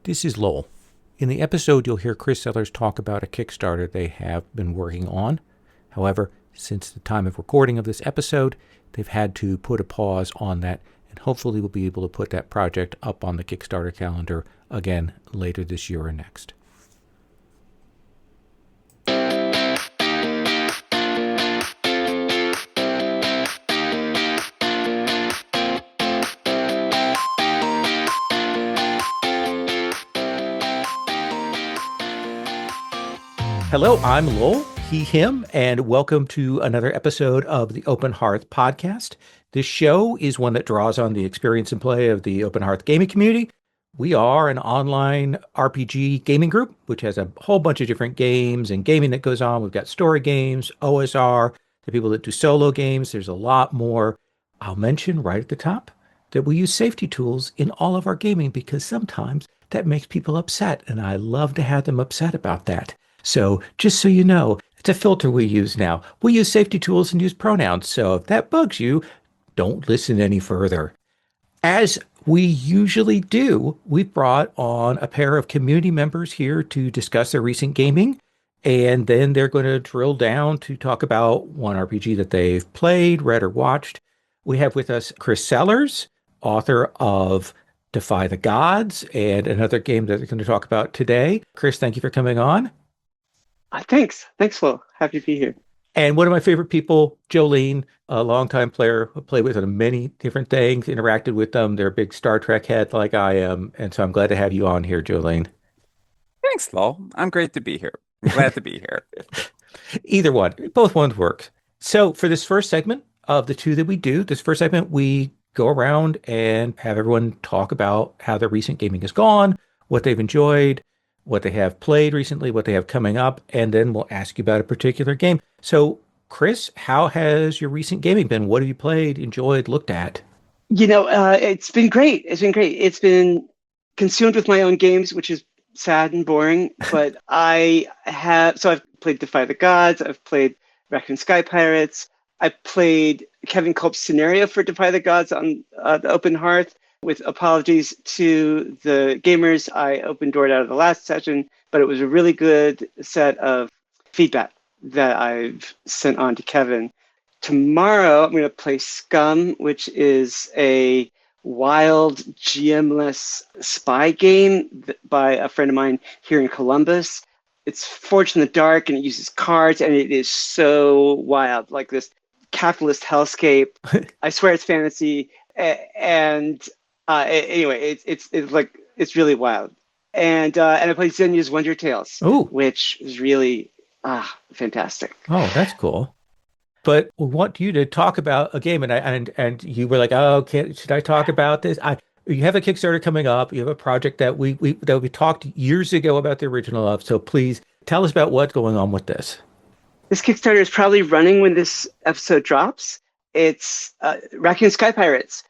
This is Lowell. In the episode, you'll hear Chrys Sellers talk about a Kickstarter they have been working on. However, since the time of recording of this episode, they've had to put a pause on that, and hopefully we'll be able to put that project up on the Kickstarter calendar again later this year or next. Hello, I'm Lowell, he, him, and welcome to another episode of the Open Hearth Podcast. This show is one that draws on the experience and play of the Open Hearth Gaming Community. We are an online RPG gaming group, which has a whole bunch of different games and gaming that goes on. We've got story games, OSR, the people that do solo games. There's a lot more. I'll mention right at the top that we use safety tools in all of our gaming because sometimes that makes people upset, and I love to have them upset about that. So just so you know, it's a filter we use now. We use safety tools and use pronouns. So if that bugs you, don't listen any further. As we usually do, we've brought on a pair of community members here to discuss their recent gaming. And then they're going to drill down to talk about one RPG that they've played, read, or watched. We have with us Chrys Sellers, author of Defy the Gods, and another game that they're going to talk about today. Chrys, thank you for coming on. Thanks, Flo. Happy to be here. And one of my favorite people, Jolene, a longtime player, who played with them many different things, interacted with them. They're a big Star Trek head like I am. And so I'm glad to have you on here, Jolene. Thanks, Lowell. I'm great to be here. I'm glad to be here. Either one. Both ones work. So for this first segment of the two that we do, this first segment, we go around and have everyone talk about how their recent gaming has gone, what they've enjoyed, what they have played recently, what they have coming up, and then we'll ask you about a particular game. So, Chrys, how has your recent gaming been? What have you played, enjoyed, looked at? It's been great. It's been consumed with my own games, which is sad and boring, but I've played Defy the Gods, I've played Raccoon Sky Pirates, I played Kevin Culp's scenario for Defy the Gods on the Open Hearth. With apologies to the gamers, I open-doored out of the last session, but it was a really good set of feedback that I've sent on to Kevin. Tomorrow, I'm going to play Scum, which is a wild, GM-less spy game by a friend of mine here in Columbus. It's forged in the dark, and it uses cards, and it is so wild, like this capitalist hellscape. I swear it's fantasy, and anyway, it's really wild, and I played Zenya's Wonder Tales, which is really fantastic. Oh, that's cool. But we want you to talk about a game, and you were like, "Oh, should I talk about this?" You have a Kickstarter coming up. You have a project that we talked years ago about the original of. So please tell us about what's going on with this. This Kickstarter is probably running when this episode drops. It's Raccoon Sky Pirates.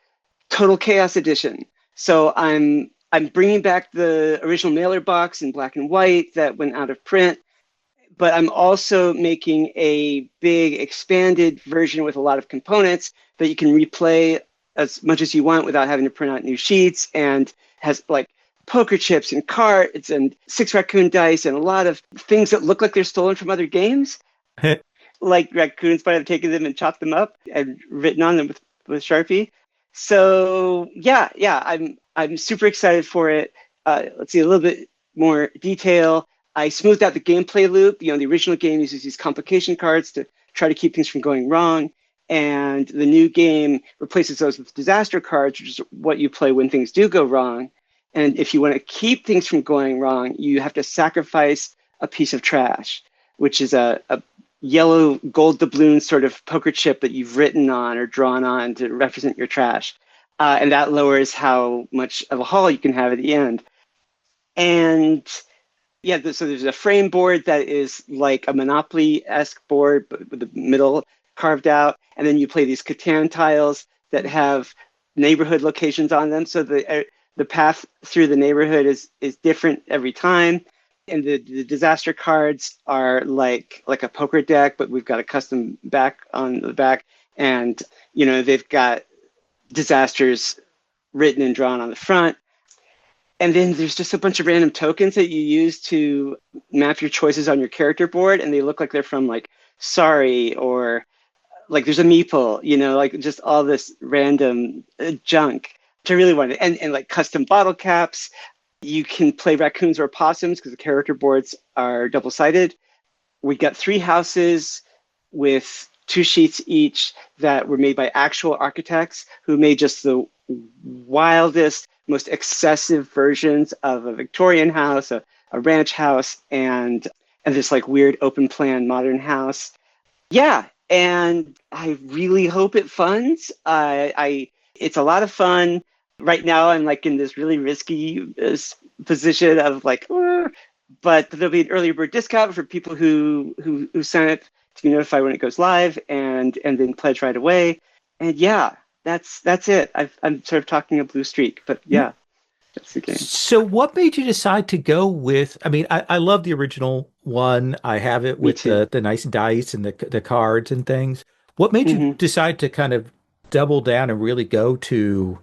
Total Chaos Edition. So I'm bringing back the original mailer box in black and white that went out of print, but I'm also making a big expanded version with a lot of components that you can replay as much as you want without having to print out new sheets, and has like poker chips and cards and 6 raccoon dice and a lot of things that look like they're stolen from other games. Like raccoons might have taken them and chopped them up and written on them with Sharpie. So I'm super excited for it. Let's see a little bit more detail. I smoothed out the gameplay loop. The original game uses these complication cards to try to keep things from going wrong, and the new game replaces those with disaster cards, which is what you play when things do go wrong. And if you want to keep things from going wrong, you have to sacrifice a piece of trash, which is a yellow gold doubloon sort of poker chip that you've written on or drawn on to represent your trash. And that lowers how much of a haul you can have at the end. And so there's a frame board that is like a Monopoly-esque board, but with the middle carved out. And then you play these Catan tiles that have neighborhood locations on them. So the path through the neighborhood is different every time. And the disaster cards are like a poker deck, but we've got a custom back on the back. And, they've got disasters written and drawn on the front. And then there's just a bunch of random tokens that you use to map your choices on your character board, and they look like they're from like Sorry, or like there's a meeple, like just all this random junk, which I really wanted. And like custom bottle caps. You can play raccoons or opossums because the character boards are double-sided. We got 3 houses with 2 sheets each that were made by actual architects who made just the wildest, most excessive versions of a Victorian house, a ranch house, and this like weird open plan modern house. Yeah, and I really hope it funds. It's a lot of fun. Right now, I'm like in this really risky position of like, but there'll be an early bird discount for people who sign up to be notified when it goes live, and then pledge right away. And yeah, that's it. I'm sort of talking a blue streak, but yeah, that's the game. So what made you decide to go with, I mean, I love the original one. I have it with the nice dice and the cards and things. What made you decide to kind of double down and really go to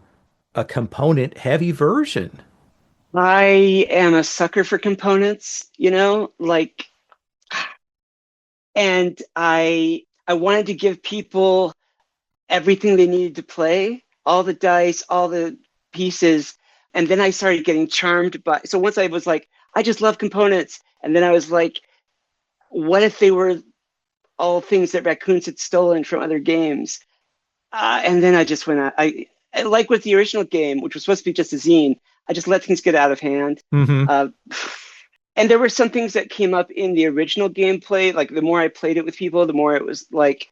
a component heavy version? I am a sucker for components, like, and I wanted to give people everything they needed to play, all the dice, all the pieces. And then I started getting charmed by, so once I was like, I just love components. And then I was like, what if they were all things that raccoons had stolen from other games? And then I just went out. I like with the original game, which was supposed to be just a zine, I just let things get out of hand. And there were some things that came up in the original gameplay. Like the more I played it with people, the more it was like,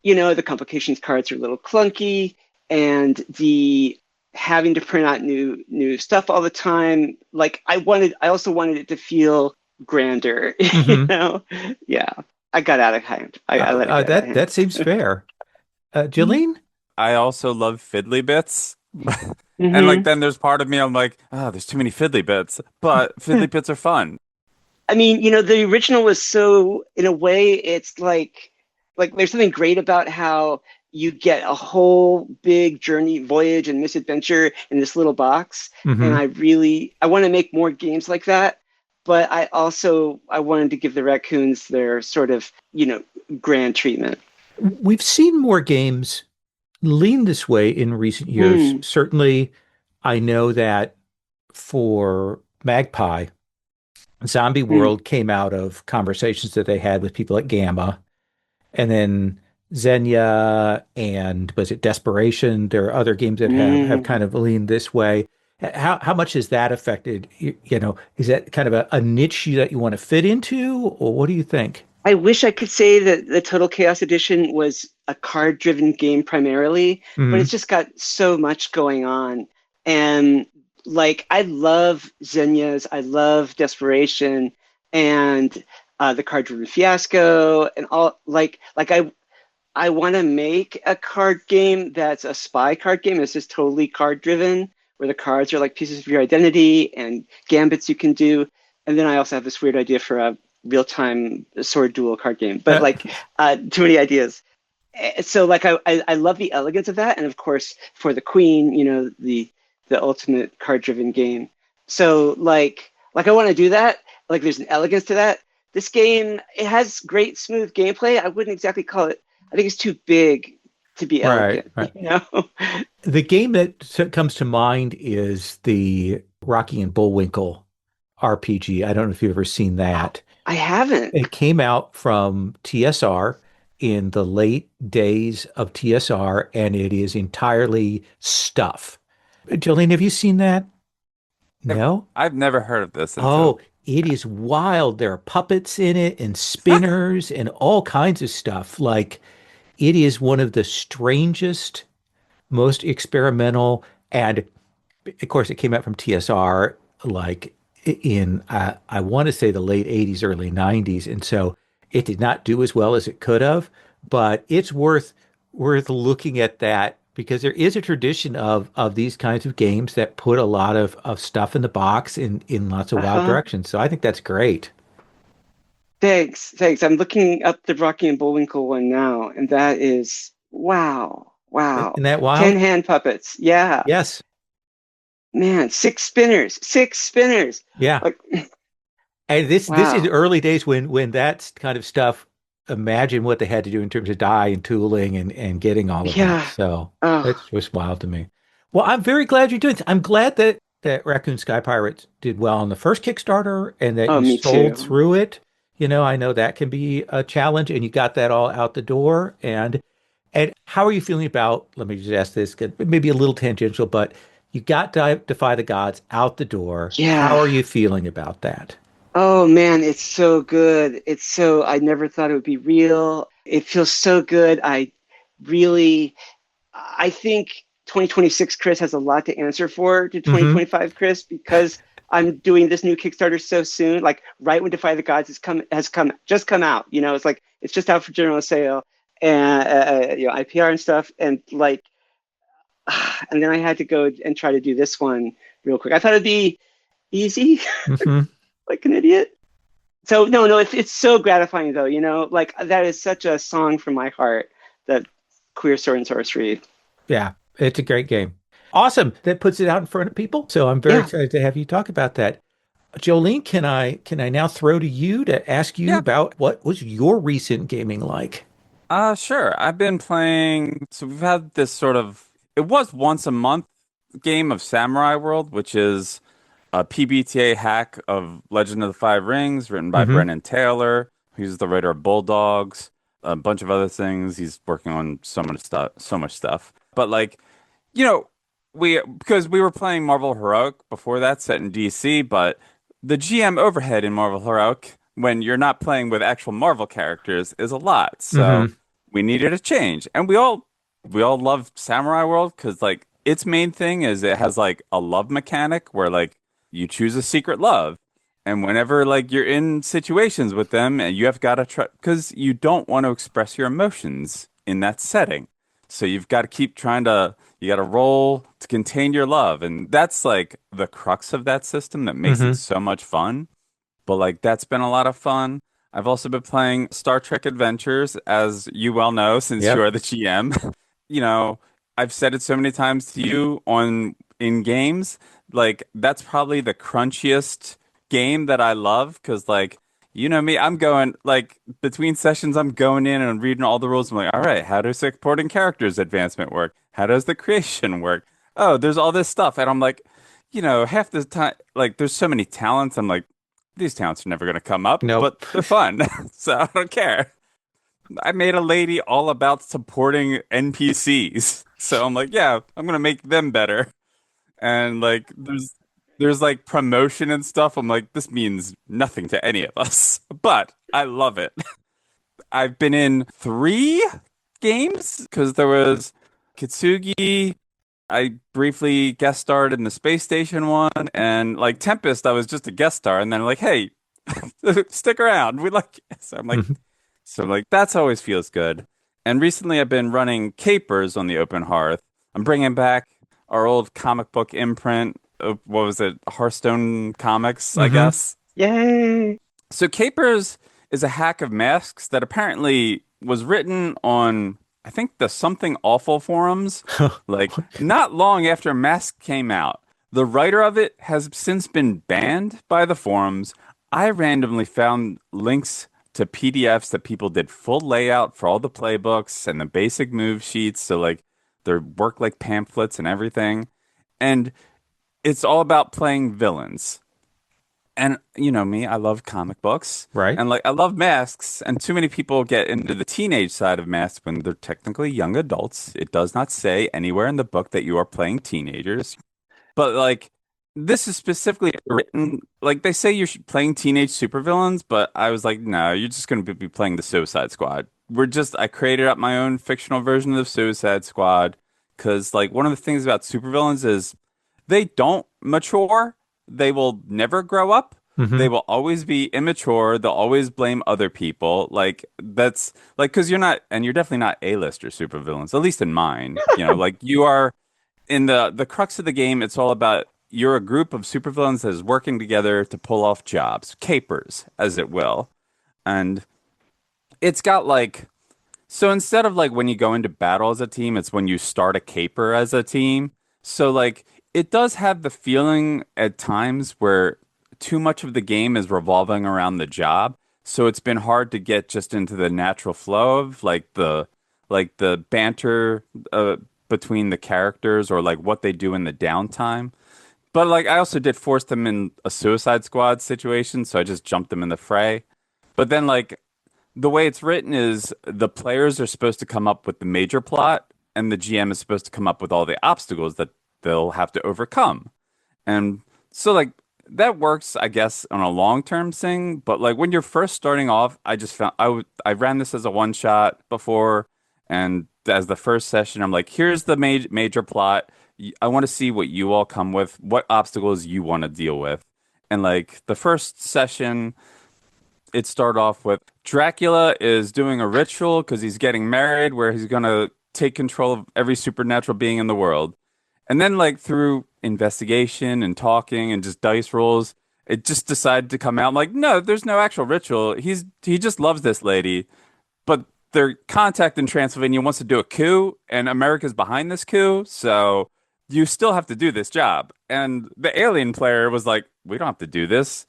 the complications cards are a little clunky, and the having to print out new stuff all the time. Like I also wanted it to feel grander, Yeah, I got out of hand. I let it get out of hand. That seems fair. Jolene? I also love fiddly bits. And like then there's part of me I'm like, oh, there's too many fiddly bits, but fiddly bits are fun. I mean, the original was so, in a way, it's like there's something great about how you get a whole big journey, voyage, and misadventure in this little box. And I want to make more games like that. But I wanted to give the raccoons their sort of, grand treatment. We've seen more games lean this way in recent years. Certainly, I know that for Magpie, Zombie World came out of conversations that they had with people at Gamma. And then Xenia and was it Desperation? There are other games that have kind of leaned this way. How much has that affected, is that kind of a niche that you want to fit into, or what do you think? I wish I could say that the Total Chaos Edition was a card-driven game primarily, but it's just got so much going on. And like, I love Xenia's, I love Desperation, and the card-driven Fiasco, and all. Like I want to make a card game that's a spy card game. It's just totally card-driven, where the cards are like pieces of your identity and gambits you can do. And then I also have this weird idea for a real-time sword duel card game, but too many ideas. So like I love the elegance of that, and of course for the Queen, the ultimate card-driven game. So like I want to do that. Like there's an elegance to that. This game, it has great smooth gameplay. I wouldn't exactly call it. I think it's too big to be elegant. Right. The game that comes to mind is the Rocky and Bullwinkle RPG. I don't know if you've ever seen that. I haven't. It came out from TSR in the late days of TSR, and it is entirely stuff. Jolene, have you seen that? No? I've never heard of this. It is wild. There are puppets in it and spinners and all kinds of stuff. Like, it is one of the strangest, most experimental, and of course it came out from TSR like in I want to say the late 80s, early 90s, and so it did not do as well as it could have, but it's worth looking at that, because there is a tradition of these kinds of games that put a lot of stuff in the box in lots of wild directions. So I think that's great. Thanks. I'm looking up the Rocky and Bullwinkle one now, and that is wow. Isn't that wild? 10 hand puppets. Yeah. Yes. man, six spinners. Yeah. Like, And this is wow. early days when that kind of stuff, imagine what they had to do in terms of die and tooling and getting all of that. Yeah. So Oh, that's just wild to me. Well, I'm very glad you're doing this. I'm glad that Raccoon Sky Pirates did well on the first Kickstarter and that oh, you me sold too. through it. I know that can be a challenge and you got that all out the door. And how are you feeling about, let me just ask this, maybe a little tangential, but you got Defy the Gods out the door. How Yeah. are you feeling about that? Oh man, it's so good. I never thought it would be real. It feels so good. Really, I think 2026 Chrys has a lot to answer for to Hmm. 2025 Chrys because I'm doing this new Kickstarter so soon, like right when Defy the Gods just come out. It's like it's just out for general sale and IPR and stuff, and like, and then I had to go and try to do this one real quick. I thought it'd be easy, Hmm. like an idiot. So no, it's so gratifying though. Like that is such a song from my heart. That Queer Sword and Sorcery. Yeah, it's a great game. Awesome. That puts it out in front of people. So I'm very Yeah. excited to have you talk about that. Jolene, can I now throw to you to ask you Yeah. about what was your recent gaming like? Sure. I've been playing. So we've had this sort of. It was once a month game of Samurai World, which is a PBTA hack of Legend of the Five Rings, written by Hmm. Brennan Taylor, who's the writer of Bulldogs, a bunch of other things. He's working on so much stuff. But like, you know, because we were playing Marvel Heroic before that, set in DC, but the GM overhead in Marvel Heroic, when you're not playing with actual Marvel characters, is a lot. So Hmm. we needed a change, and we all love Samurai World because like its main thing is it has like a love mechanic where like you choose a secret love. And whenever like you're in situations with them and you have got to try because you don't want to express your emotions in that setting. So you've got to keep trying to you got to roll to contain your love. And that's like the crux of that system that makes it Hmm. so much fun. But like that's been a lot of fun. I've also been playing Star Trek Adventures, as you well know, since you Yep. are the GM. You know, I've said it so many times to you on in games, like that's probably the crunchiest game that I love because like you know me, I'm going like between sessions, I'm going in and reading all the rules. I'm like, all right, how does supporting characters advancement work? How does the creation work? Oh, there's all this stuff, and I'm like, half the time, like there's so many talents. I'm like, these talents are never going to come up, but Nope. they're fun, so I don't care. I made a lady all about supporting NPCs. So I'm like, yeah, I'm gonna make them better. And like there's like promotion and stuff. I'm like, this means nothing to any of us. But I love it. I've been in three games because there was Kitsugi. I briefly guest starred in the space station one, and like Tempest, I was just a guest star, and then like, hey, stick around. We like you. So that's always feels good. And recently I've been running capers on the Open Hearth. I'm bringing back our old comic book imprint. What was it? Hearthstone Comics, I Hmm. guess. Yay. So capers is a hack of masks that apparently was written on, I think, the Something Awful forums, like not long after Mask came out. The writer of it has since been banned by the forums. I randomly found links to PDFs that people did full layout for all the playbooks and the basic move sheets. So like their work like pamphlets and everything. And it's all about playing villains. And you know me, I love comic books Right. and like I love masks. And too many people get into the teenage side of masks when they're technically young adults. It does not say anywhere in the book that you are playing teenagers. But like this is specifically written like they say you're playing teenage supervillains, but I was like, no, you're just going to be playing the Suicide Squad. I created up my own fictional version of the Suicide Squad because like one of the things about supervillains is they don't mature. They will never grow up. They Hmm. will always be immature. They'll always blame other people. Like that's like because you're not, and you're definitely not A-lister supervillains, at least in mine. Like you are in the crux of the game. It's all about you're a group of supervillains that is working together to pull off jobs, capers, as it will, and it's got like so instead of like when you go into battle as a team, it's when you start a caper as a team. So like it does have the feeling at times where too much of the game is revolving around the job. So it's been hard to get just into the natural flow of like the banter between the characters or like what they do in the downtime. But like I also did force them in a Suicide Squad situation, so I just jumped them in the fray. But then like the way it's written is the players are supposed to come up with the major plot, and the GM is supposed to come up with all the obstacles that they'll have to overcome. And so like that works, I guess, on a long-term thing. But like when you're first starting off, I just found I ran this as a one shot before, and as the first session, I'm like, here's the major plot. I want to see what you all come with, what obstacles you want to deal with. And like the first session, it started off with Dracula is doing a ritual because he's getting married where he's gonna take control of every supernatural being in the world. And then like through investigation and talking and just dice rolls, it just decided to come out like, no, there's no actual ritual. He just loves this lady, but their contact in Transylvania wants to do a coup, and America's behind this coup, so you still have to do this job. And the alien player was like, we don't have to do this.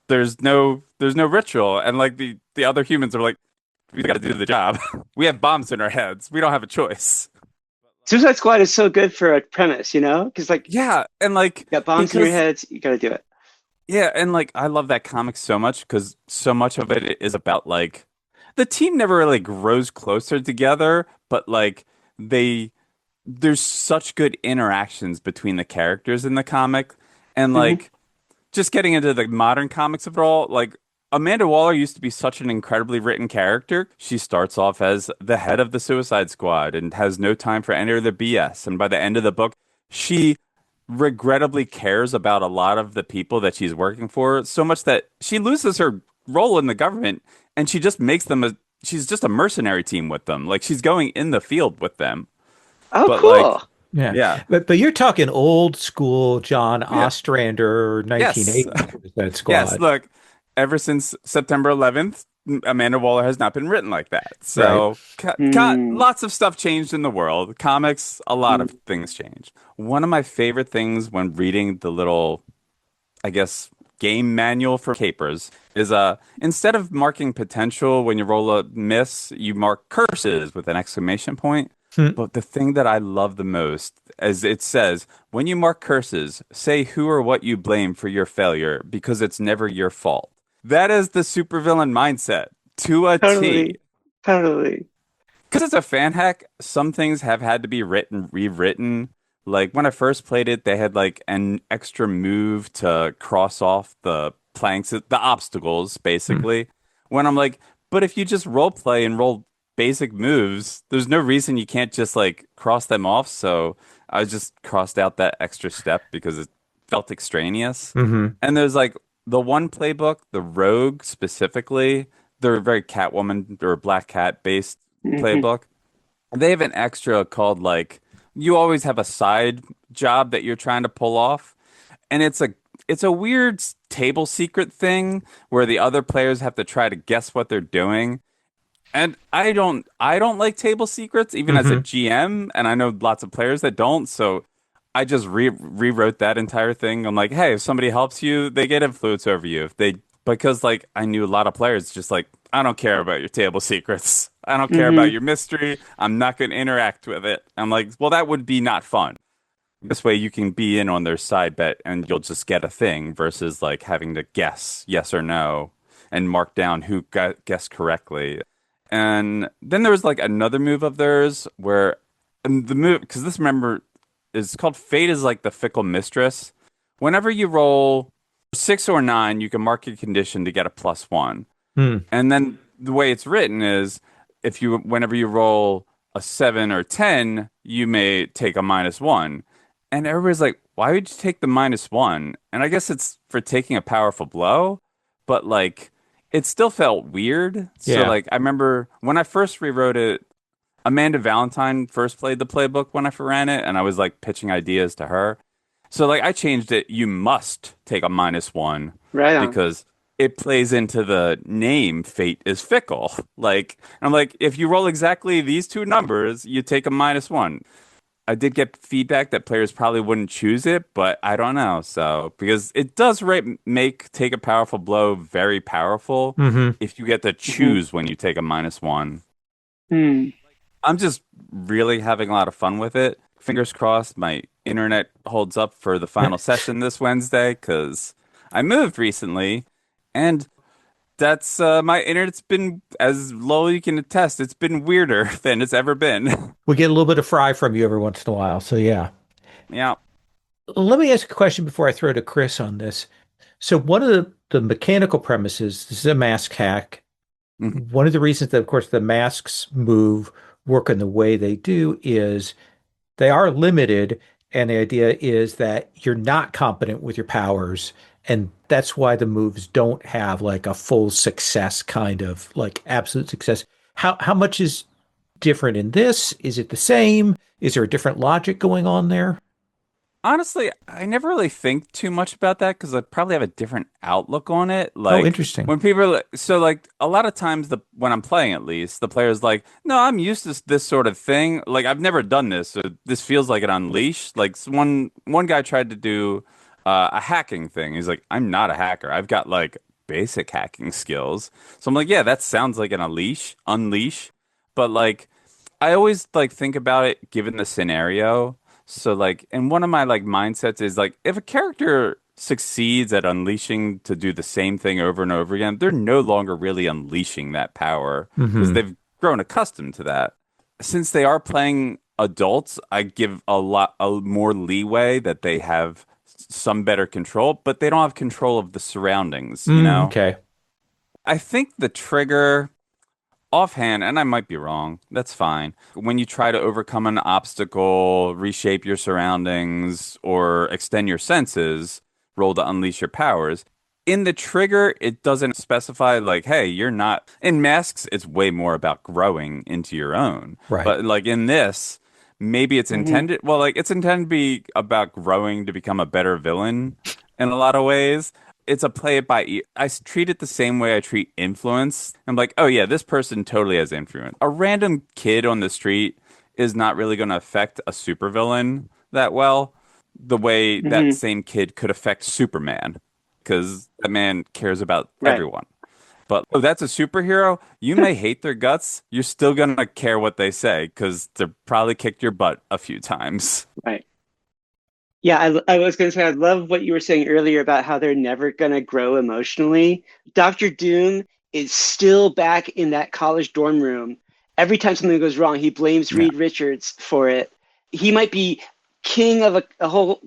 There's no ritual. And like the other humans are like, we got to do the job. We have bombs in our heads. We don't have a choice. Suicide Squad is so good for a premise, you know? Because like Yeah, and like you got bombs in your heads, you got to do it. yeah, and like I love that comic so much because so much of it is about like the team never really grows closer together, but like they there's such good interactions between the characters in the comic, and Hmm. like just getting into the modern comics of it all, like Amanda Waller used to be such an incredibly written character. She starts off as the head of the Suicide Squad and has no time for any of the BS. And by the end of the book, she regrettably cares about a lot of the people that she's working for so much that she loses her role in the government and she just makes them she's just a mercenary team with them. Like she's going in the field with them. Oh, But like, cool. Yeah. yeah, But you're talking old school John yeah, Ostrander yes. 1980 Suicide Yes, Squad. look, ever since September 11th, Amanda Waller has not been written like that. Right. So, Mm. lots of stuff changed in the world. Comics, a lot of things changed. One of my favorite things when reading the little, I guess, game manual for capers is instead of marking potential when you roll a miss, you mark curses with an exclamation point. Hmm. But the thing that I love the most, as it says, when you mark curses, say who or what you blame for your failure because it's never your fault. That is the supervillain mindset to a T. Totally. Totally. Because it's a fan hack, some things have had to be rewritten. Like when I first played it, they had like an extra move to cross off the planks, the obstacles, Hmm. basically. When I'm like, but if you just role play and roll basic moves, there's no reason you can't just like cross them off. So I just crossed out that extra step because it felt extraneous. Hmm. And there's like the one playbook, the Rogue specifically, they're very Catwoman or Black Cat based Hmm. playbook. They have an extra called like you always have a side job that you're trying to pull off, and it's a weird table secret thing where the other players have to try to guess what they're doing. And I don't like table secrets even as a Hmm. GM, and I know lots of players that don't, so I just rewrote that entire thing. I'm like, hey, if somebody helps you, they get influence over you. If they because like I knew a lot of players just like I don't care about your table secrets. I don't care Hmm. about your mystery. I'm not going to interact with it. I'm like, well, that would be not fun. This way you can be in on their side bet and you'll just get a thing versus like having to guess yes or no and mark down who got guessed correctly. And then there was like another move of theirs where and the move because this member is called Fate is like the fickle mistress. Whenever you roll 6 or 9, you can mark your condition to get a +1. Hmm. And then the way it's written is if you whenever you roll a 7 or 10, you may take a -1. And everybody's like, why would you take the -1? And I guess it's for taking a powerful blow, but like it still felt weird. So Yeah. like I remember when I first rewrote it, Amanda Valentine first played the playbook when I ran it, and I was like pitching ideas to her. So like I changed it. You must take a -1 Right on. because it plays into the name Fate is fickle. Like I'm like, if you roll exactly these two numbers, you take a -1. I did get feedback that players probably wouldn't choose it, but I don't know. So because it does make take a powerful blow very powerful Mm-hmm. if you get to Hmm. choose when you take a -1. Hmm. I'm just really having a lot of fun with it. Fingers crossed my internet holds up for the final session this Wednesday because I moved recently and that's my internet's been, as Lowell you can attest, it's been weirder than it's ever been. We get a little bit of fry from you every once in a while. So yeah. Yeah. Let me ask a question before I throw to Chris on this. So one of the mechanical premises, this is a mask hack. Mhm. One of the reasons that, of course, the masks work in the way they do is they are limited, and the idea is that you're not competent with your powers, and that's why the moves don't have like a full success kind of like absolute success. How much is different in this? Is it the same? Is there a different logic going on there? Honestly, I never really think too much about that because I probably have a different outlook on it. Oh, Like interesting. when people are so like a lot of times when I'm playing at least, the player's like, no, I'm used to this sort of thing. Like I've never done this, so this feels like an unleash. Like one guy tried to do a hacking thing. He's like, I'm not a hacker. I've got like basic hacking skills. So I'm like, yeah, that sounds like an unleash. But like I always like think about it given the scenario. So like, and one of my like mindsets is like, if a character succeeds at unleashing to do the same thing over and over again, they're no longer really unleashing that power because Hmm. they've grown accustomed to that. Since they are playing adults, I give a more leeway that they have some better control, but they don't have control of the surroundings, you Mm, know? okay. I think the trigger offhand, and I might be wrong, that's fine. When you try to overcome an obstacle, reshape your surroundings, or extend your senses, roll to unleash your powers. In the trigger, it doesn't specify, like, hey, you're not. In masks, it's way more about growing into your own. Right. But, like, in this, maybe it's Hmm. intended, well, like, it's intended to be about growing to become a better villain in a lot of ways. It's a play it by ear. Treat it the same way I treat influence. I'm like, oh yeah, this person totally has influence. A random kid on the street is not really going to affect a supervillain that well, the way that Hmm. same kid could affect Superman, because that man cares about Right. everyone. But oh, that's a superhero. You may hate their guts. You're still gonna care what they say because they probably kicked your butt a few times. Right. Yeah, I was going to say, I love what you were saying earlier about how they're never going to grow emotionally. Dr. Doom is still back in that college dorm room. Every time something goes wrong, he blames Yeah. Reed Richards for it. He might be king of a whole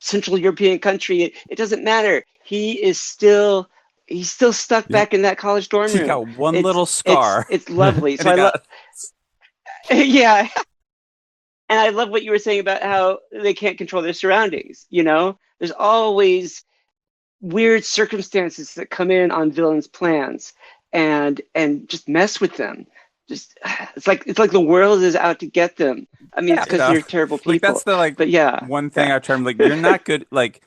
Central European country. It doesn't matter. He's still stuck Yep. back in that college dorm He room. got one It's little it's scar, it's lovely. and So he I love got yeah, and I love what you were saying about how they can't control their surroundings. There's always weird circumstances that come in on villains' plans and just mess with them. Just it's like the world is out to get them. I mean, yeah, it's because they're terrible like that's people. the like But yeah, one thing yeah. I try to like. You're not good. Like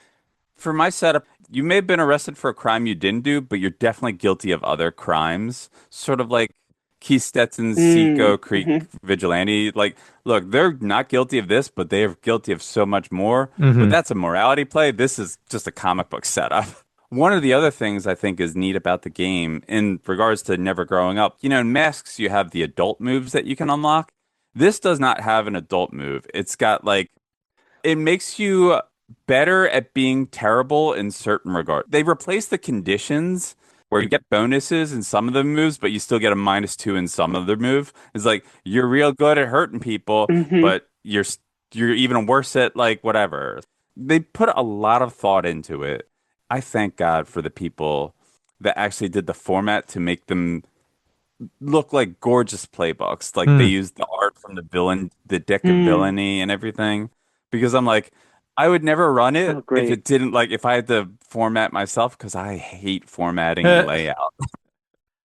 for my setup, you may have been arrested for a crime you didn't do, but you're definitely guilty of other crimes. Sort of like Keith Stetson's Seco Creek Mm-hmm. vigilante. Like, look, they're not guilty of this, but they are guilty of so much more. But Hmm. that's a morality play. This is just a comic book setup. One of the other things I think is neat about the game in regards to never growing up, in Masks, you have the adult moves that you can unlock. This does not have an adult move. It's got like, it makes you better at being terrible in certain regard. They replace the conditions where you get bonuses in some of the moves, but you still get a -2 in some of the move. It's like you're real good at hurting people, Mm-hmm. but you're even worse at like whatever. They put a lot of thought into it. I thank God for the people that actually did the format to make them look like gorgeous playbooks. Like they Mm. used the art from the villain, the deck of Mm. villainy and everything. Because I'm like, I would never run Oh, it if great. it didn't like if I had to format myself because I hate formatting and layout.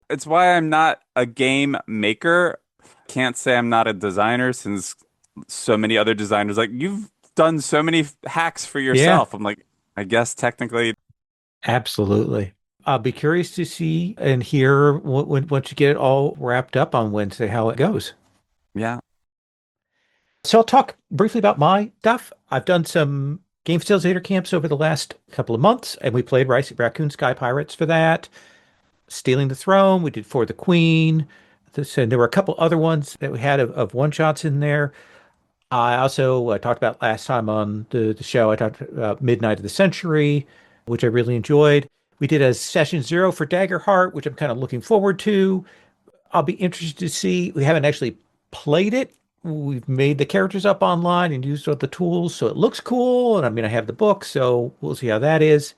It's why I'm not a game maker. Can't say I'm not a designer since so many other designers like you've done so many hacks for Yeah, yourself. I'm like, I guess technically, absolutely. I'll be curious to see and hear once you get it all wrapped up on Wednesday how it goes. yeah. So I'll talk briefly about my stuff. I've done some game facilitator camps over the last couple of months, and we played Raccoon Sky Pirates for that. Stealing the Throne, we did For the Queen. And there were a couple other ones that we had of one-shots in there. I also talked about last time on the show, I talked about Midnight of the Century, which I really enjoyed. We did a session 0 for Daggerheart, which I'm kind of looking forward to. I'll be interested to see. We haven't actually played it. We've made the characters up online and used all the tools, so it looks cool. And I mean, I have the book, so we'll see how that is.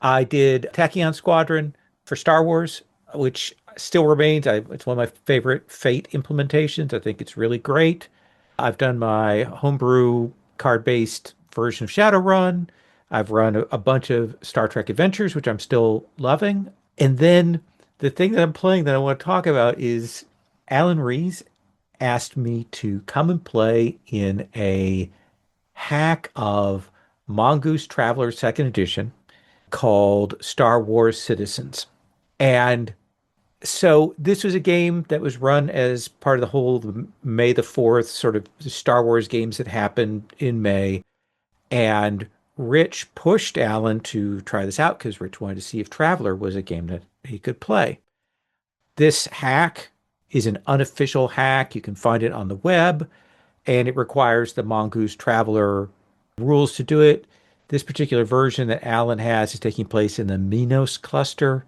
I did Tachyon Squadron for Star Wars, which still remains. It's one of my favorite Fate implementations. I think it's really great. I've done my homebrew card-based version of Shadowrun. I've run a bunch of Star Trek Adventures, which I'm still loving. And then the thing that I'm playing that I want to talk about is Alan Rees asked me to come and play in a hack of Mongoose Traveller Second Edition called Star Wars Citizens. And so this was a game that was run as part of the whole May the 4th sort of Star Wars games that happened in May. And Rich pushed Alan to try this out because Rich wanted to see if Traveller was a game that he could play. This hack is an unofficial hack. You can find it on the web, and it requires the Mongoose Traveller rules to do it. This particular version that Alan has is taking place in the Minos cluster,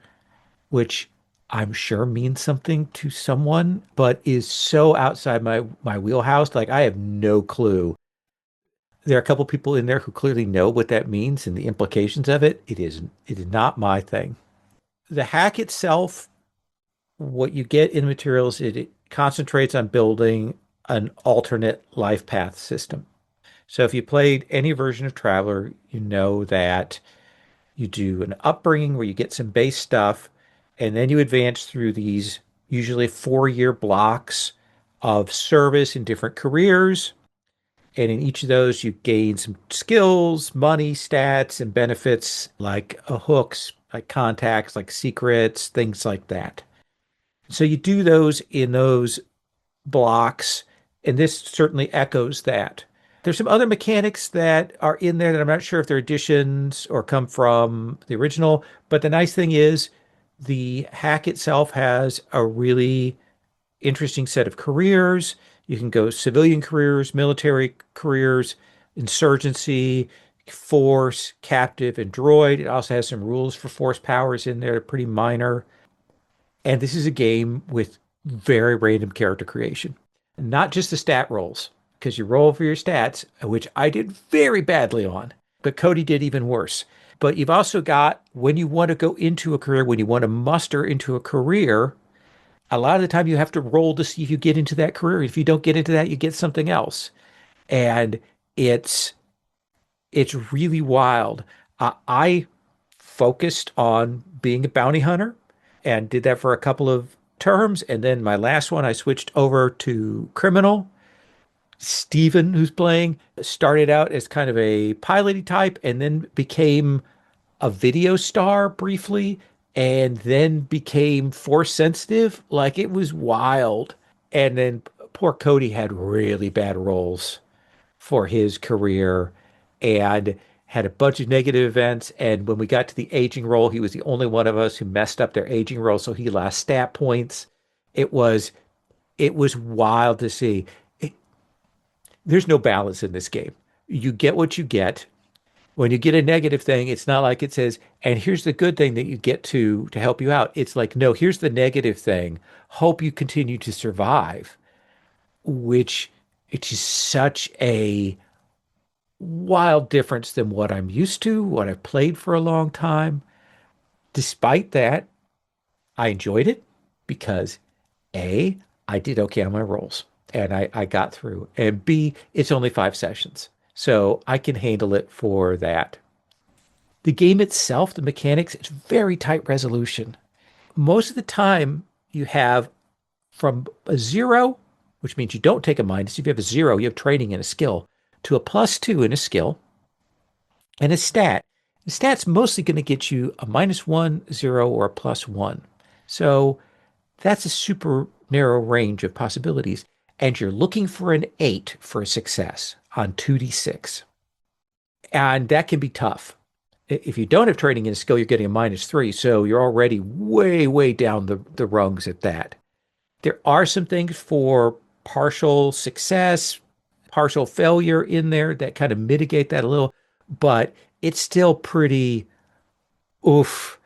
which I'm sure means something to someone, but is so outside my wheelhouse. Like, I have no clue. There are a couple people in there who clearly know what that means and the implications of it. It is not my thing. The hack itself, what you get in materials, it concentrates on building an alternate life path system. So if you played any version of Traveller, you know that you do an upbringing where you get some base stuff, and then you advance through these usually 4-year blocks of service in different careers. And in each of those, you gain some skills, money, stats, and benefits like hooks, like contacts, like secrets, things like that. So you do those in those blocks, and this certainly echoes that. There's some other mechanics that are in there that I'm not sure if they're additions or come from the original, but the nice thing is the hack itself has a really interesting set of careers. You can go civilian careers, military careers, insurgency, force, captive, and droid. It also has some rules for force powers in there, pretty minor. And this is a game with very random character creation, not just the stat rolls, because you roll for your stats, which I did very badly on, but Cody did even worse. But you've also got when you want to go into a career, when you want to muster into a career, a lot of the time you have to roll to see if you get into that career. If you don't get into that, you get something else. And it's really wild. I focused on being a bounty hunter and did that for a couple of terms. And then my last one, I switched over to criminal. Steven, who's playing, started out as kind of a piloty type and then became a video star briefly and then became force sensitive. Like, it was wild. And then poor Cody had really bad roles for his career and had a bunch of negative events. And when we got to the aging role, he was the only one of us who messed up their aging role. So he lost stat points. It was wild to see. There's no balance in this game. You get what you get. When you get a negative thing, it's not like it says, and here's the good thing that you get to help you out. It's like, no, here's the negative thing. Hope you continue to survive, which it is such a wild difference than what I'm used to, what I've played for a long time. Despite that, I enjoyed it because A, I did okay on my rolls and I got through. And B, it's only 5 sessions. So I can handle it for that. The game itself, the mechanics, it's very tight resolution. Most of the time you have from a 0, which means you don't take a minus. If you have a 0, you have training and a skill, to a +2 in a skill and a stat. The stat's mostly going to get you a -1, 0, or a +1. So that's a super narrow range of possibilities. and you're looking for an 8 for a success on 2d6. And that can be tough. If you don't have training in a skill, you're getting a -3. So you're already way, way down the rungs at that. There are some things for partial success, partial failure in there that kind of mitigate that a little, but it's still pretty oof.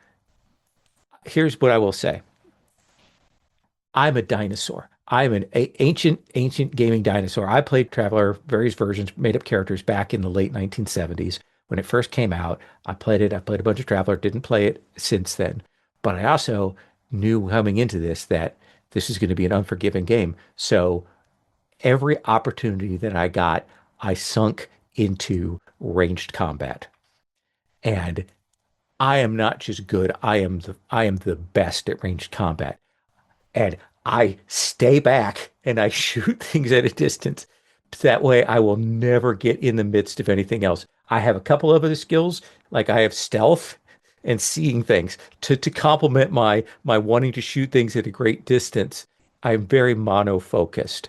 Here's what I will say. I'm a dinosaur. I'm an ancient gaming dinosaur. I played Traveller, various versions, made up characters back in the late 1970s when it first came out. I played it. I played a bunch of Traveller, didn't play it since then. But I also knew coming into this that this is going to be an unforgiving game. So every opportunity that I got, I sunk into ranged combat. And I am not just good, I am the best at ranged combat. And I stay back and I shoot things at a distance. That way I will never get in the midst of anything else. I have a couple of other skills, like I have stealth and seeing things to complement my wanting to shoot things at a great distance. I'm very mono-focused.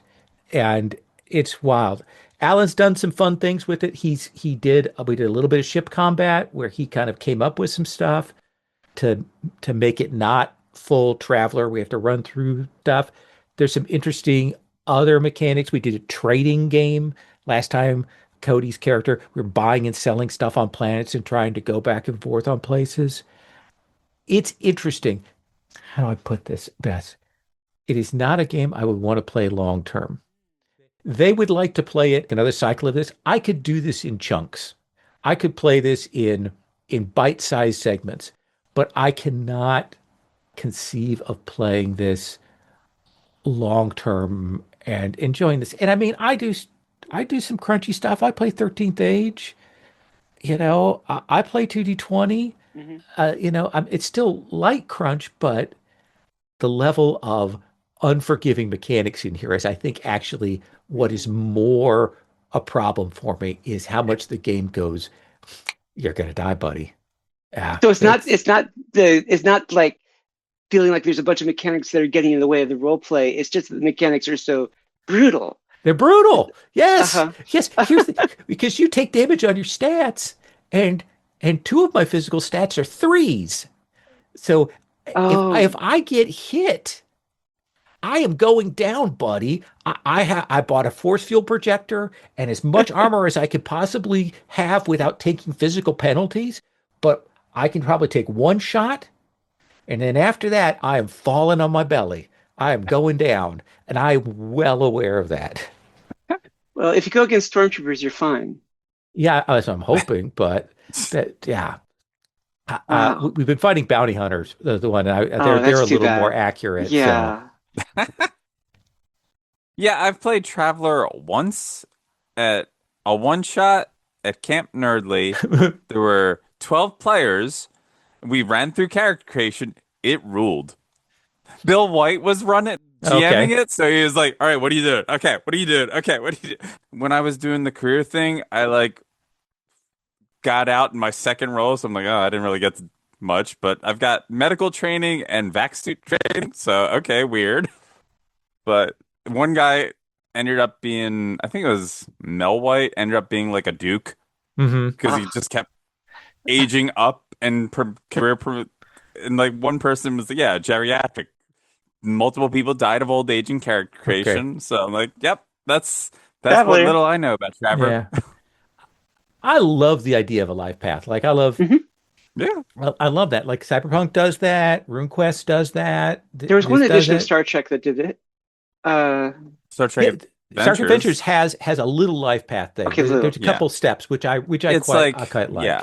And it's wild. Alan's done some fun things with it. We did a little bit of ship combat where he kind of came up with some stuff to make it not full Traveller. We have to run through stuff. There's some interesting other mechanics. We did a trading game last time. Cody's character, we were buying and selling stuff on planets and trying to go back and forth on places. It's interesting. How do I put this best? It is not a game I would want to play long term. They would like to play it another cycle of this. I could do this in chunks. I could play this in bite-sized segments, but I cannot conceive of playing this long term and enjoying this. And I mean, I do some crunchy stuff. I play 13th Age. I play 2D20. It's still light crunch, but the level of unforgiving mechanics in here is, I think, actually what is more a problem for me is how much the game goes, you're gonna die, buddy. So it's not like feeling like there's a bunch of mechanics that are getting in the way of the role play. It's just that the mechanics are so brutal. They're brutal. Yes. Yes. Because you take damage on your stats, and 2 of my physical stats are 3s. So if I get hit, I am going down, buddy. I bought a force field projector and as much armor as I could possibly have without taking physical penalties, but I can probably take 1 shot, and then after that, I am falling on my belly. I am going down, and I'm well aware of that. Well, if you go against stormtroopers, you're fine. Yeah, as I'm hoping, but yeah. We've been fighting bounty hunters. The one they're a little more accurate. Yeah. So. Yeah, I've played Traveller once at a one-shot at Camp Nerdly. There were 12 players. We ran through character creation. It ruled. Bill White was GMing it, so he was like, all right, what are you doing? Okay, what are you doing? Okay, what are you doing? When I was doing the career thing, I got out in my second role, so I'm like, oh, I didn't really get much, but I've got medical training and vac suit training, so okay, weird. But one guy ended up being, I think it was Mel White, ended up being like a Duke, because he just kept aging up and and like one person was geriatric. Multiple people died of old age in character creation. Okay. So I'm like, yep, that's what little I know about Traveller. Yeah. I love the idea of a life path. Like I love, I love that. Like Cyberpunk does that. RuneQuest does that. There was one edition of Star Trek that did it. Star Trek Adventures has a little life path thing. Okay, there's a couple steps which I quite like. Yeah.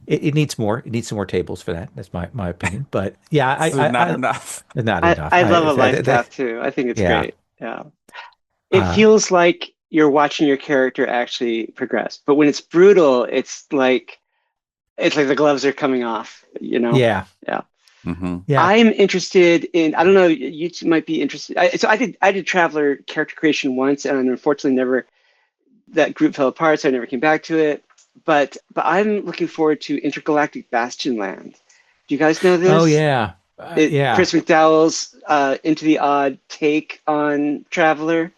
It needs more. It needs some more tables for that. That's my opinion. But yeah, not enough. Not enough. I love a life path too. I think it's great. Yeah. It feels like you're watching your character actually progress. But when it's brutal, it's like the gloves are coming off, Yeah. Yeah. Mm-hmm. Yeah. I'm interested in, I don't know, you two might be interested. I did Traveller character creation once, and unfortunately that group fell apart, so I never came back to it. But I'm looking forward to Intergalactic Bastion Land. Do you guys know this? Oh yeah. Chris McDowell's Into the Odd take on Traveller.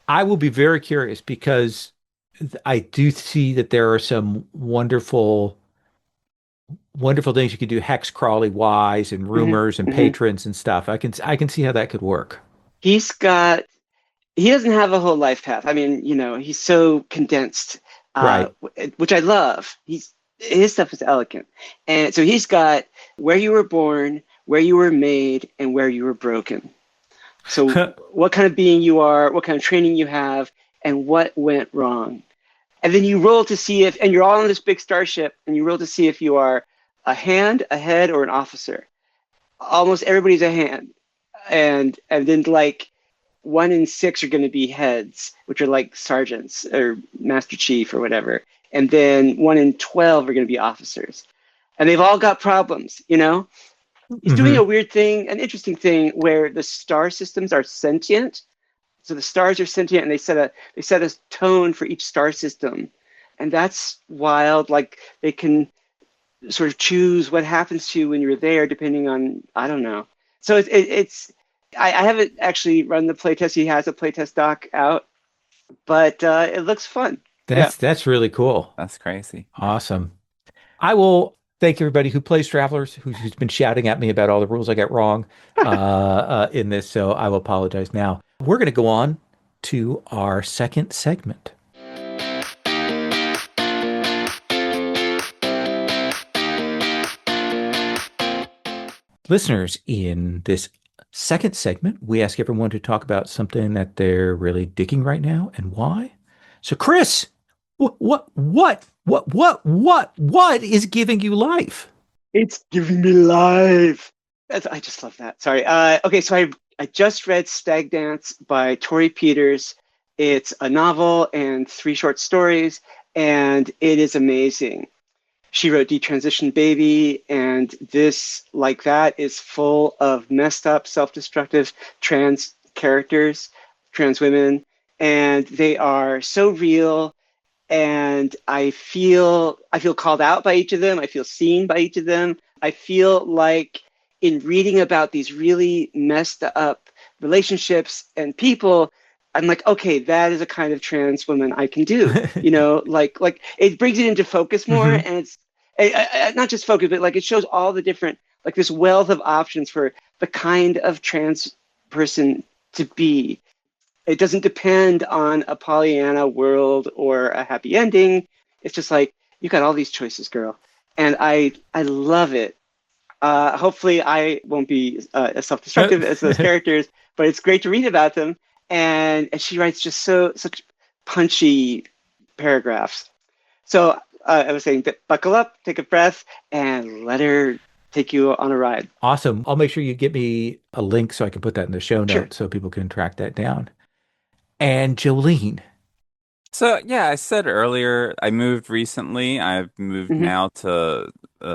I will be very curious because I do see that there are some wonderful things you could do hex crawly wise and Hmm. rumors and Hmm. patrons and stuff. I can see how that could work. He's got he doesn't have a whole life path. I mean, he's so condensed, Right. which I love. His stuff is elegant, and so he's got where you were born, where you were made, and where you were broken. So what kind of being you are, what kind of training you have, and what went wrong. And then you roll to see if, and you're all on this big starship, and you roll to see if you are a hand, a head, or an officer. Almost everybody's a hand, and then like 1 in 6 are going to be heads, which are like sergeants or master chief or whatever, and then 1 in 12 are going to be officers, and they've all got problems. He's doing Hmm. a weird thing, an interesting thing, where the star systems are sentient. So the stars are sentient, and they set a tone for each star system, and that's wild. Like they can sort of choose what happens to you when you're there, depending on I don't know. So it's I haven't actually run the playtest. He has a playtest doc out, but it looks fun. Yeah. That's really cool. That's crazy. Awesome. I will thank everybody who plays Travelers, who's been shouting at me about all the rules I got wrong in this. So I will apologize now. We're going to go on to our second segment. Listeners, in this second segment, we ask everyone to talk about something that they're really digging right now and why. So, Chris, what is giving you life? It's giving me life. I just love that. Sorry. Okay, so I just read Stag Dance by Tori Peters. It's a novel and 3 short stories, and it is amazing. She wrote Detransition Baby, and this, like that, is full of messed up, self-destructive trans characters, trans women, and they are so real. And I feel called out by each of them. I feel seen by each of them. I feel like in reading about these really messed up relationships and people, I'm like, okay, that is a kind of trans woman I can do. Like it brings it into focus more, Hmm. and it's not just focus, but like it shows all the different, like this wealth of options for the kind of trans person to be. It doesn't depend on a Pollyanna world or a happy ending. It's just like you got all these choices, girl, and I love it. Hopefully, I won't be as self-destructive as those characters, but it's great to read about them. And she writes just such punchy paragraphs. So I was saying, buckle up, take a breath, and let her take you on a ride. Awesome. I'll make sure you get me a link so I can put that in the show Sure. notes so people can track that down. And Jolene. So yeah, I said earlier I moved recently. I've moved Hmm. now to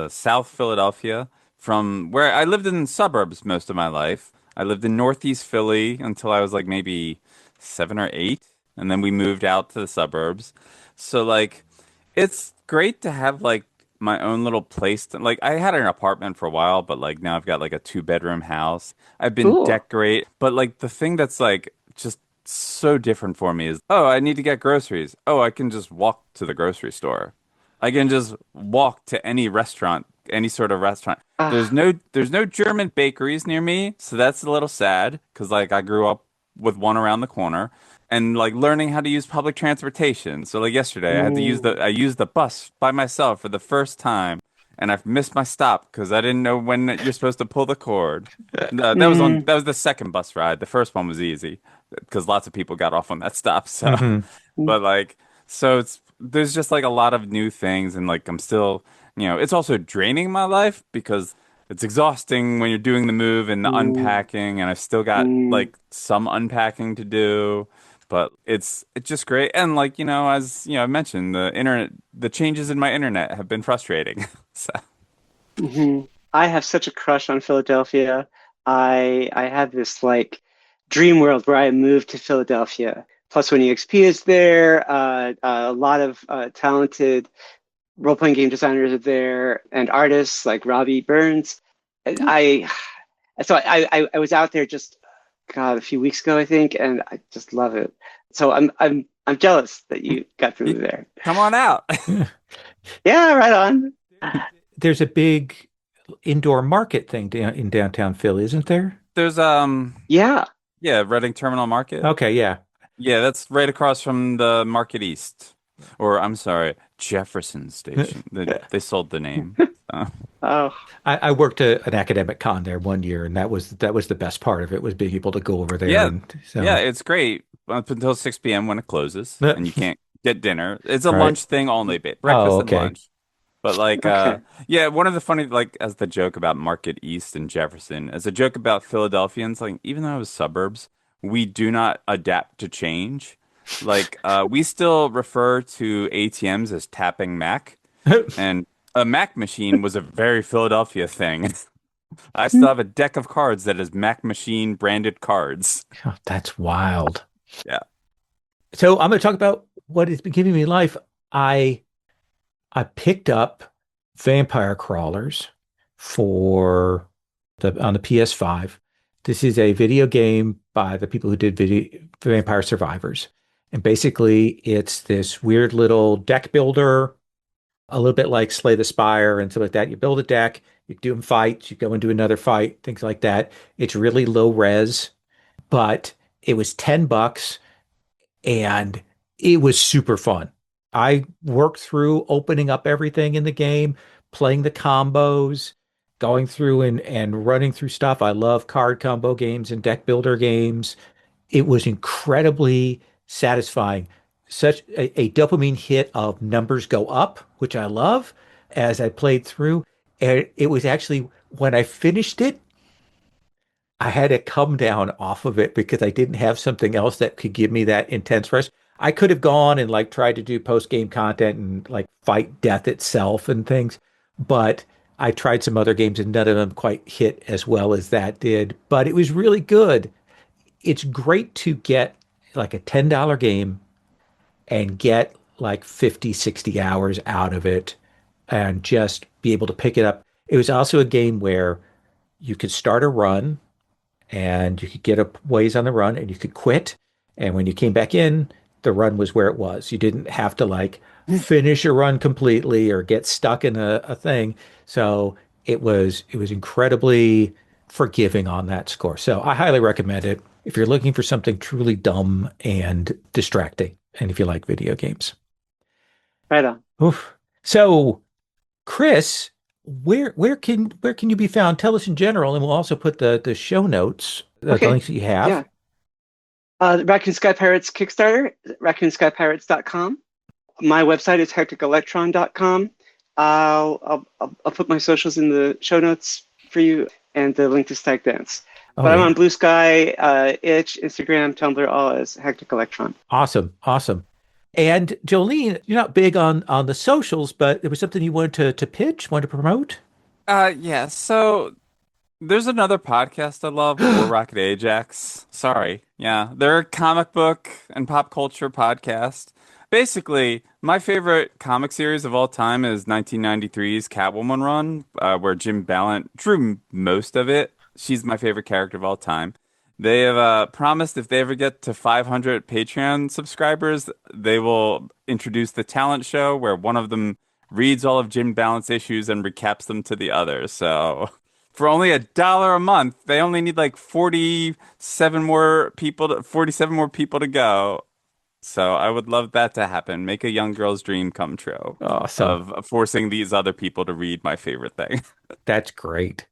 South Philadelphia from where I lived in suburbs most of my life. I lived in Northeast Philly until I was like maybe 7 or 8, and then we moved out to the suburbs. So like, it's great to have like my own little place. Like I had an apartment for a while, but like now I've got like a 2 bedroom house. I've been Cool. decorate, but like the thing that's like just so different for me is, oh, I need to get groceries. Oh, I can just walk to the grocery store. I can just walk to any restaurant, any sort of restaurant. Ah. There's no German bakeries near me, so that's a little sad because like I grew up with one around the corner and like learning how to use public transportation. So like yesterday Ooh. I used the bus by myself for the first time and I've missed my stop because I didn't know when you're supposed to pull the cord. No, Mm. that was the second bus ride. The first one was easy because lots of people got off on that stop. So, Hmm. but like, so it's there's just like a lot of new things, and like I'm still, it's also draining my life because it's exhausting when you're doing the move and the Mm. unpacking, and I've still got Mm. like some unpacking to do. But it's just great, and like as I mentioned, the changes in my internet have been frustrating. So, Hmm. I have such a crush on Philadelphia. I have this like dream world where I moved to Philadelphia. Plus, when EXP is there, a lot of talented role-playing game designers are there and artists like Robbie Burns. And I so I was out there just God, a few weeks ago, I think, and I just love it. So I'm jealous that you got to move there. Come on out. Yeah. Yeah, right on. There's a big indoor market thing in downtown Philly, isn't there? There's Yeah. yeah, Reading Terminal Market. Okay, yeah. Yeah, that's right across from the Market East. Or I'm sorry, Jefferson Station. They sold the name. Oh, I worked an academic con there one year, and that was the best part of it was being able to go over there. Yeah, And yeah, so, it's great up until 6 p.m. when it closes and you all can't get dinner. It's a right. lunch thing only, Oh, breakfast and okay. lunch. But like okay. yeah, one of the funny like as the joke about Market East and Jefferson, as a joke about Philadelphians, like even though it was suburbs, we do not adapt to change. Like we still refer to ATMs as tapping Mac, and a Mac machine was a very Philadelphia thing. I still have a deck of cards that is Mac machine branded cards. Oh, that's wild. Yeah. So I'm going to talk about what has been giving me life. I I picked up Vampire Crawlers for the on the PS5. This is a video game by the people who did Vampire Survivors. And basically, it's this weird little deck builder, a little bit like Slay the Spire and stuff like that. You build a deck, you do fights, you go into another fight, things like that. It's really low res, but it was $10 and it was super fun. I worked through opening up everything in the game, playing the combos, going through and running through stuff. I love card combo games and deck builder games. It was incredibly satisfying. Such a dopamine hit of numbers go up, which I love as I played through. And it was actually when I finished it, I had to come down off of it because I didn't have something else that could give me that intense rush. I could have gone and like tried to do post game content and like fight death itself and things, but I tried some other games and none of them quite hit as well as that did. But it was really good. It's great to get like a $10 game and get like 50, 60 hours out of it and just be able to pick it up. It was also a game where you could start a run and you could get a ways on the run and you could quit. And when you came back in, the run was where it was. You didn't have to like finish a run completely or get stuck in a thing. So it was incredibly forgiving on that score. So I highly recommend it if you're looking for something truly dumb and distracting, and if you like video games. Right on. Oof. So, Chrys, where can you be found? Tell us in general, and we'll also put the show notes, the Okay. links that you have. Yeah. Raccoon Sky Pirates Kickstarter, raccoonskypirates.com. My website is hecticelectron.com. I'll put my socials in the show notes for you and the link to Stag Dance. Oh, But I'm yeah. on Blue Sky, Itch, Instagram, Tumblr, all as Hectic Electron. Awesome, awesome. And Jolene, you're not big on the socials, but there was something you wanted to pitch, wanted to promote. Yeah, so there's another podcast I love, War Rocket Ajax. Sorry. Yeah, they're a comic book and pop culture podcast. Basically, my favorite comic series of all time is 1993's Catwoman run, where Jim Ballant drew most of it. She's my favorite character of all time. They have promised if they ever get to 500 Patreon subscribers, they will introduce the talent show where one of them reads all of Jim Ballant's issues and recaps them to the other. So for only $1 a month, they only need like 47 more people to go. So I would love that to happen. Make a young girl's dream come true Awesome. of forcing these other people to read my favorite thing. That's great.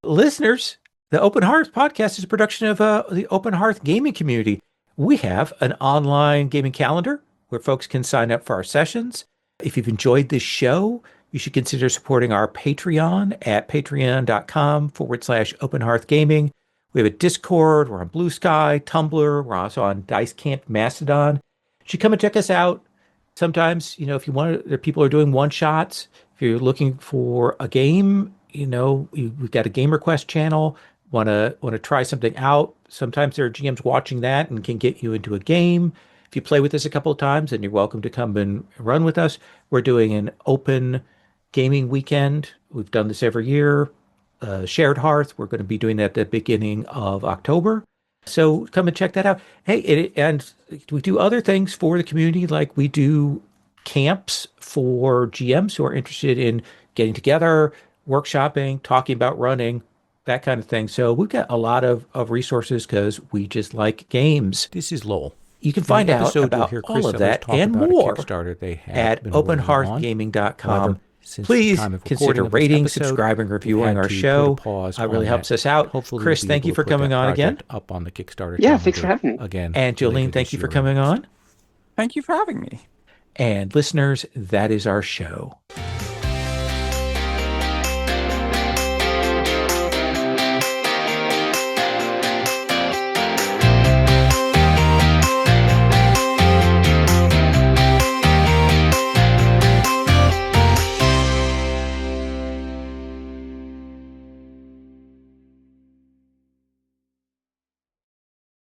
Listeners, the Open Hearth Podcast is a production of the Open Hearth Gaming Community. We have an online gaming calendar where folks can sign up for our sessions. If you've enjoyed this show, you should consider supporting our Patreon at patreon.com/Open Hearth Gaming. We have a Discord. We're on Blue Sky, Tumblr. We're also on Dice Camp, Mastodon. You should come and check us out. Sometimes, if you want, there people are doing one shots. If you're looking for a game, we've got a game request channel. Want to try something out? Sometimes there are GMs watching that and can get you into a game. If you play with us a couple of times, then you're welcome to come and run with us. We're doing an open gaming weekend. We've done this every year. Shared Hearth. We're going to be doing that at the beginning of October. So come and check that out. Hey, and we do other things for the community, like we do camps for GMs who are interested in getting together, workshopping, talking about running, that kind of thing. So we've got a lot of resources because we just like games. This is Lowell. You can find out about all of that and more at openhearthgaming.com. Please consider rating, subscribing, reviewing our show. It really helps us out. Chrys, thank you for coming on again. Up on the Kickstarter. Yeah, thanks for having me. Again. And Jolene, thank you for coming on. Thank you for having me. And listeners, that is our show.